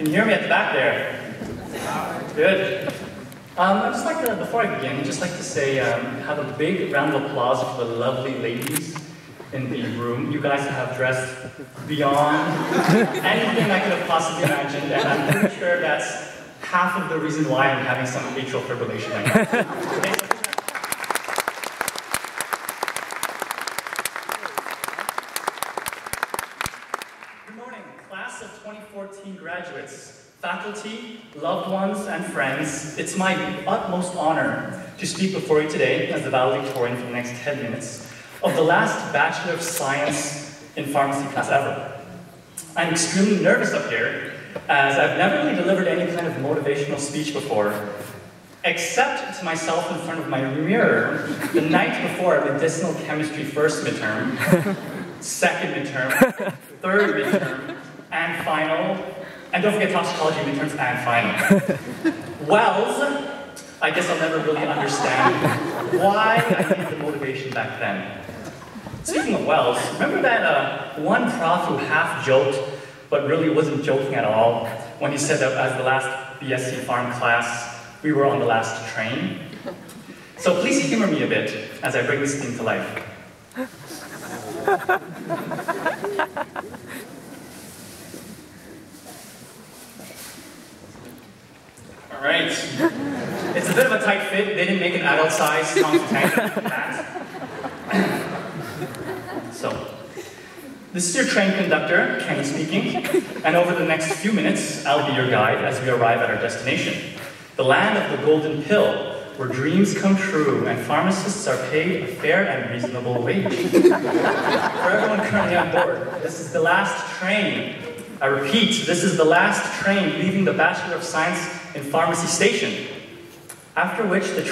Can you hear me at the back there? Good. I'd just like to, before I begin, just like to say, have a big round of applause for the lovely ladies in the room. You guys have dressed beyond anything I could have possibly imagined, and I'm pretty sure that's half of the reason why I'm having some atrial fibrillation right now. Okay, so good morning, class of 2014 graduates, faculty, loved ones, and friends. It's my utmost honor to speak before you today as the valedictorian for the next 10 minutes of the last Bachelor of Science in Pharmacy class ever. I'm extremely nervous up here, as I've never really delivered any kind of motivational speech before, except to myself in front of my mirror the night before a medicinal chemistry first midterm, second midterm, third midterm, and final, and don't forget toxicology midterms and final. Wells, I guess I'll never really understand why I needed the motivation back then. Speaking of Wells, remember that one prof who half joked, but really wasn't joking at all, when he said that as the last BSc Pharm class, we were on the last train? So please humor me a bit as I bring this thing to life. All right. It's a bit of a tight fit. They didn't make an adult size tank. So, this is your train conductor, Kenny speaking, and over the next few minutes, I'll be your guide as we arrive at our destination, the land of the golden pill, where dreams come true and pharmacists are paid a fair and reasonable wage. For everyone currently on board, this is the last train. I repeat, this is the last train leaving the Bachelor of Science in Pharmacy station, after which the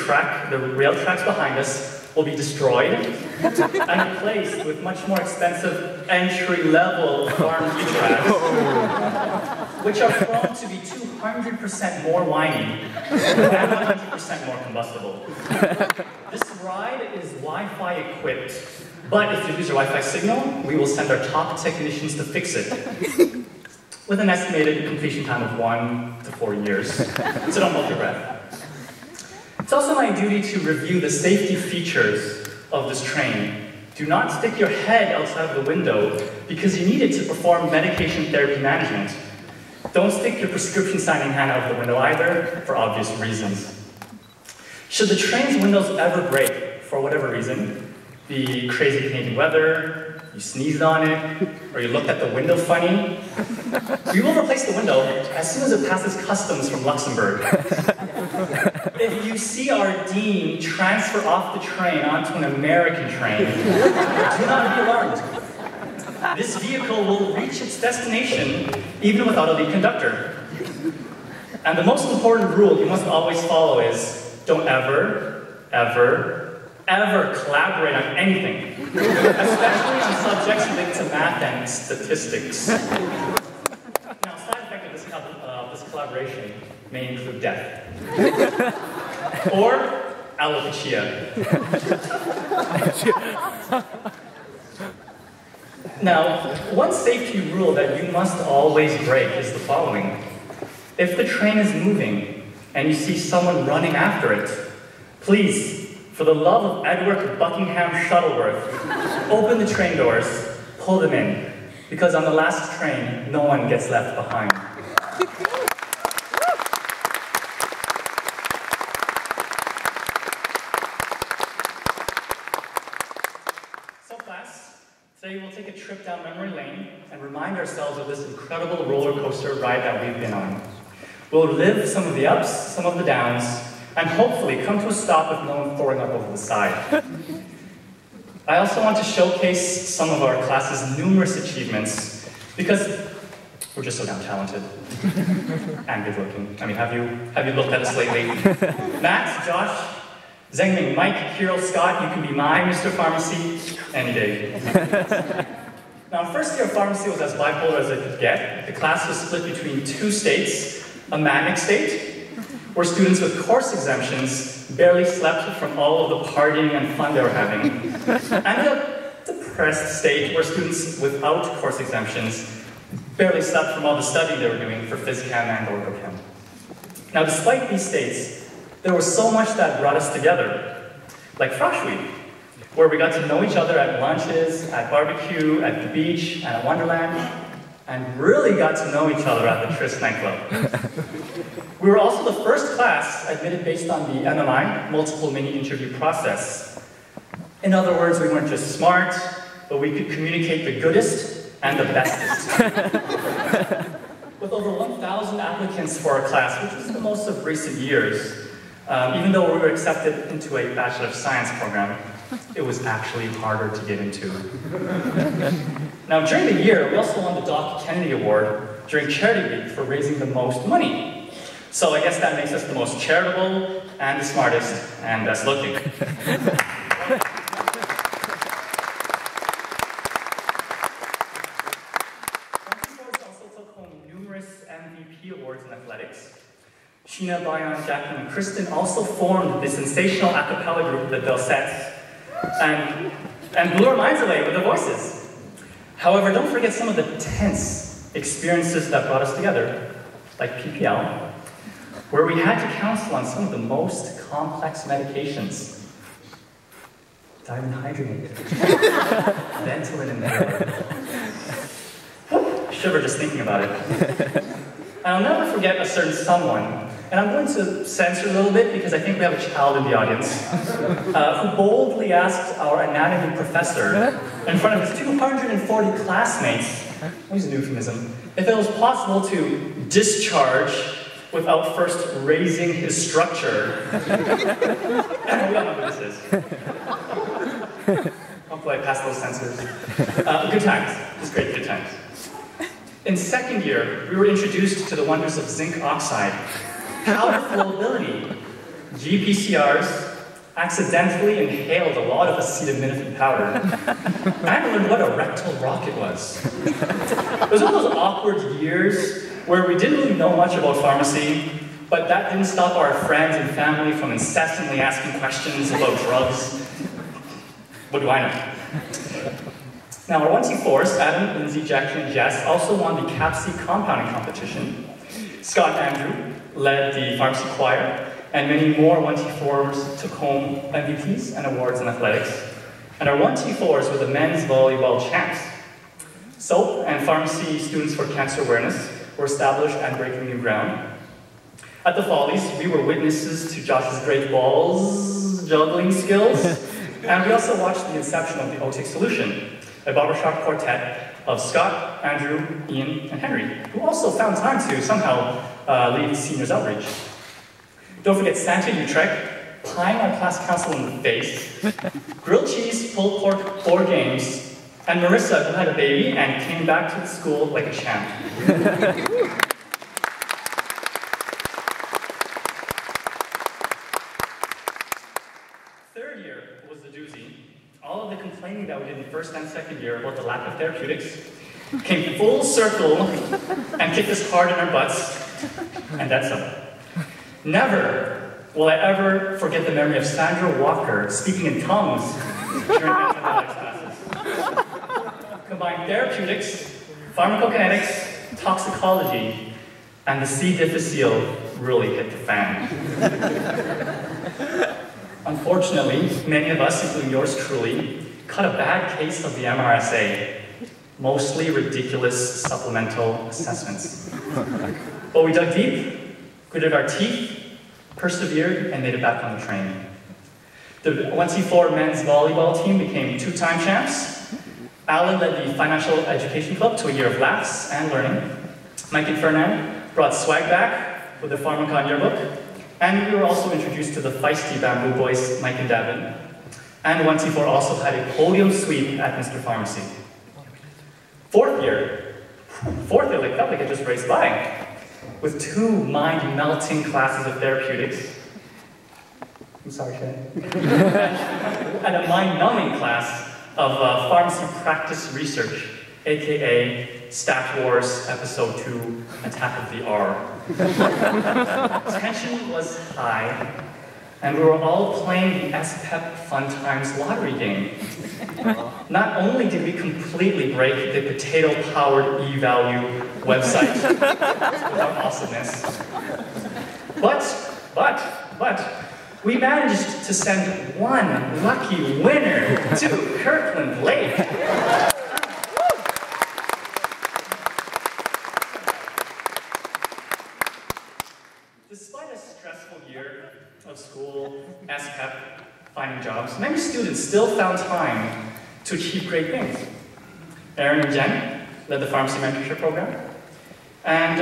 rail tracks behind us will be destroyed and replaced with much more expensive entry-level pharmacy tracks, which are prone to be 200% more whiny and 100% more combustible. This ride is Wi-Fi equipped, but if you lose your Wi-Fi signal, we will send our top technicians to fix it, with an estimated completion time of 1 to 4 years. So don't hold your breath. It's also my duty to review the safety features of this train. Do not stick your head outside of the window because you need it to perform medication therapy management. Don't stick your prescription signing hand out of the window either, for obvious reasons. Should the train's windows ever break, for whatever reason, the crazy Canadian weather, you sneezed on it, or you looked at the window funny, we will replace the window as soon as it passes customs from Luxembourg. If you see our dean transfer off the train onto an American train, do not be alarmed. This vehicle will reach its destination even without a lead conductor. And the most important rule you must always follow is don't ever, ever, ever collaborate on anything, especially on subjects linked to math and statistics. Now, a side effect of this collaboration may include death. Or alopecia. Now, one safety rule that you must always break is the following. If the train is moving and you see someone running after it, please, for the love of Edward Buckingham Shuttleworth, open the train doors, pull them in, because on the last train, no one gets left behind. So class, today we'll take a trip down memory lane and remind ourselves of this incredible roller coaster ride that we've been on. We'll live some of the ups, some of the downs, and hopefully come to a stop with no one throwing up over the side. I also want to showcase some of our class's numerous achievements, because we're just so damn talented and good looking. I mean, have you looked at us lately? Matt, Josh, Zengming, Mike, Hero, Scott, you can be my Mr. Pharmacy any day. Now, first year of pharmacy was as bipolar as it could get. The class was split between two states, a manic state, where students with course exemptions barely slept from all of the partying and fun they were having, and a depressed state where students without course exemptions barely slept from all the studying they were doing for phys chem and orgo chem. Now, despite these states, there was so much that brought us together, like Frosh Week, where we got to know each other at lunches, at barbecue, at the beach, and at Wonderland, and really got to know each other at the Tryst nightclub. We were also the first class admitted based on the MMI, multiple mini-interview process. In other words, we weren't just smart, but we could communicate the goodest and the bestest. With over 1,000 applicants for our class, which was the most of recent years, even though we were accepted into a Bachelor of Science program, it was actually harder to get into. Now, during the year, we also won the Doc Kennedy Award during Charity Week for raising the most money. So I guess that makes us the most charitable, and the smartest, and best looking. Also took home numerous MVP awards in athletics. Sheena, Bayan, Jacqueline, and Kristen also formed the sensational a cappella group, the Dulcettes, and blew our minds away with their voices. However, don't forget some of the tense experiences that brought us together, like PPL, where we had to counsel on some of the most complex medications. Dihydrogenate, Ventolin inhaler. Shiver just thinking about it. And I'll never forget a certain someone, and I'm going to censor a little bit because I think we have a child in the audience, who boldly asked our anatomy professor, in front of his 240 classmates, I'll use a euphemism, if it was possible to discharge without first raising his structure. And we all know who this is. Hopefully I passed those censors. Good times, just great good times. In second year, we were introduced to the wonders of zinc oxide, powder flowability, GPCRs, accidentally inhaled a lot of acetaminophen powder, and learned what a rectal rocket was. It was one of those awkward years where we didn't really know much about pharmacy, but that didn't stop our friends and family from incessantly asking questions about drugs. What do I know? Now, our 1T4s, Adam, Lindsay, Jackie, and Jess, also won the CAPC compounding competition. Scott and Andrew led the pharmacy choir, and many more 1T4s took home MVPs and awards in athletics. And our 1T4s were the men's volleyball champs. SOAP and pharmacy students for cancer awareness were established and breaking new ground. At the Follies, we were witnesses to Josh's great balls juggling skills, and we also watched the inception of the OTIC solution, a barbershop quartet of Scott, Andrew, Ian, and Henry, who also found time to somehow lead seniors outreach. Don't forget Santa Utrecht, pieing our class council in the face, grilled cheese, pulled pork, 4 games, and Marissa, who had a baby and came back to the school like a champ. Third year was the doozy. All of the complaining that we did in first and second year about the lack of therapeutics came full circle and kicked us hard in our butts, and that's so. Never will I ever forget the memory of Sandra Walker speaking in tongues during antibiotics classes. Combined therapeutics, pharmacokinetics, toxicology, and the C. difficile really hit the fan. Unfortunately, many of us, including yours truly, caught a bad case of the MRSA, mostly ridiculous supplemental assessments. But we dug deep, gritted our teeth, persevered, and made it back on the train. The 1T4 men's volleyball team became 2-time champs. Alan led the Financial Education Club to a year of laughs and learning. Mike and Fernand brought swag back with the Pharmacon yearbook. And we were also introduced to the feisty Bamboo Boys, Mike and Davin. And 1T4 also had a podium sweep at Mr. Pharmacy. Fourth year, like felt like it just raced by, with 2 mind-melting classes of therapeutics. I'm sorry, Shay. And a mind-numbing class of pharmacy practice research, aka Stat Wars Episode 2, Attack of the R. Tension was high, and we were all playing the SPEP Fun Times lottery game. Not only did we completely break the potato-powered e-value website with our awesomeness, but we managed to send one lucky winner to Kirkland Lake. Despite a stressful year of school, SPEP, finding jobs, many students still found time to achieve great things. Aaron and Jen led the pharmacy mentorship program, and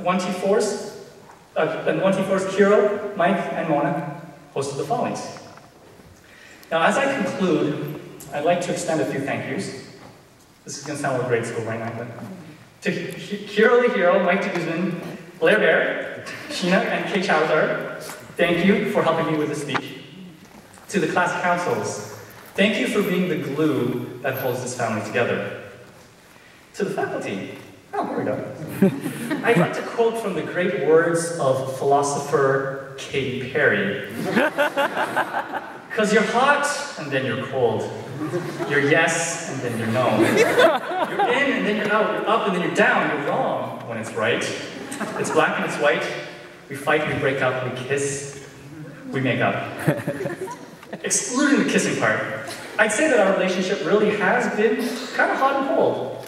1T4's Kiro, Mike, and Mona hosted the Follies. Now, as I conclude, I'd like to extend a few thank yous. This is going to sound like grade school right now, but to Kiro the Hero, Mike de Guzman, Blair Bear, Sheena, and Kay Chowdhury, thank you for helping me with the speech. To the class councils, thank you for being the glue that holds this family together. To the faculty, oh, here we go. I'd like to quote from the great words of philosopher Katy Perry. Because you're hot, and then you're cold. You're yes, and then you're no. You're in, and then you're out. You're up, and then you're down. You're wrong when it's right. It's black and it's white. We fight, we break up, we kiss, we make up. Excluding the kissing part, I'd say that our relationship really has been kind of hot and cold.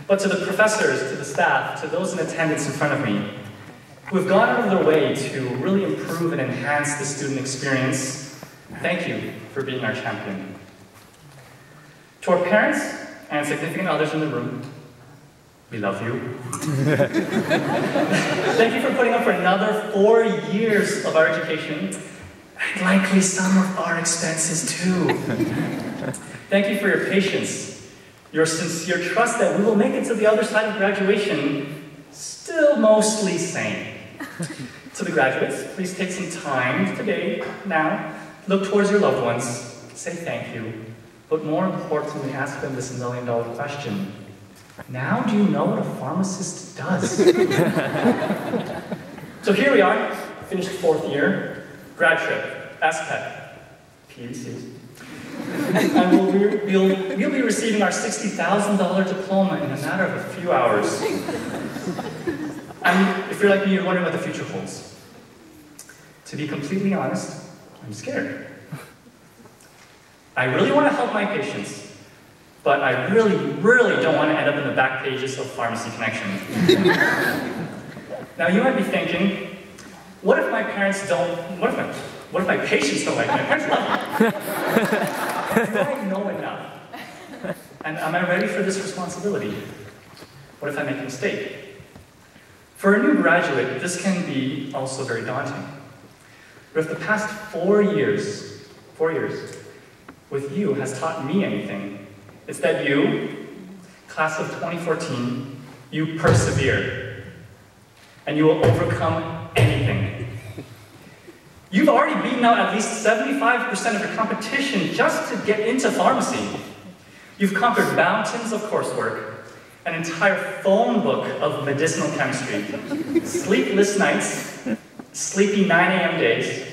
But to the professors, to the staff, to those in attendance in front of me, who have gone out of their way to really improve and enhance the student experience, thank you for being our champion. To our parents and significant others in the room, we love you. Thank you for putting up for another 4 years of our education, and likely some of our expenses too. Thank you for your patience, your sincere trust that we will make it to the other side of graduation, still mostly sane. To the graduates, please take some time today, now, look towards your loved ones, say thank you, but more importantly, ask them this million-dollar question. Now do you know what a pharmacist does? So here we are, finished 4th year, grad trip, SPEP, PVCs. And we'll be receiving our $60,000 diploma in a matter of a few hours. And if you're like me, you're wondering what the future holds. To be completely honest, I'm scared. I really want to help my patients, but I really, really don't want to end up in the back pages of Pharmacy Connection. Now you might be thinking, what if my parents don't, what if my patients don't like me? My parents love me. Do I know enough? And am I ready for this responsibility? What if I make a mistake? For a new graduate, this can be also very daunting. But if the past 4 years with you has taught me anything, it's that you, class of 2014, you persevere. And you will overcome anything. You've already beaten out at least 75% of your competition just to get into pharmacy. You've conquered mountains of coursework, an entire phone book of medicinal chemistry, sleepless nights, sleepy 9 a.m. days,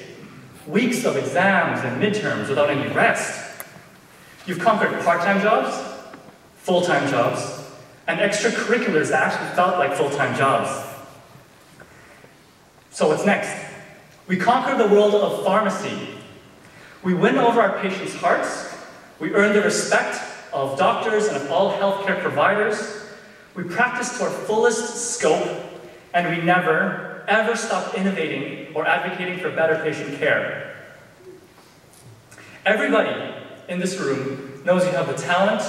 weeks of exams and midterms without any rest. You've conquered part-time jobs, full-time jobs, and extracurriculars that actually felt like full-time jobs. So what's next? We conquer the world of pharmacy. We win over our patients' hearts. We earn the respect of doctors and of all healthcare providers. We practice to our fullest scope, and we never, ever stop innovating or advocating for better patient care. Everybody in this room knows you have the talent,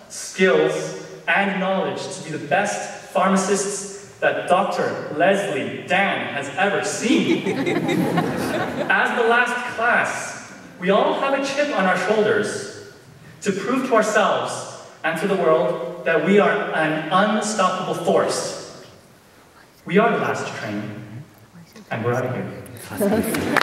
skills, and knowledge to be the best pharmacists that Dr. Leslie Dan has ever seen. As the last class, we all have a chip on our shoulders to prove to ourselves and to the world that we are an unstoppable force. We are the last train, and we're out of here.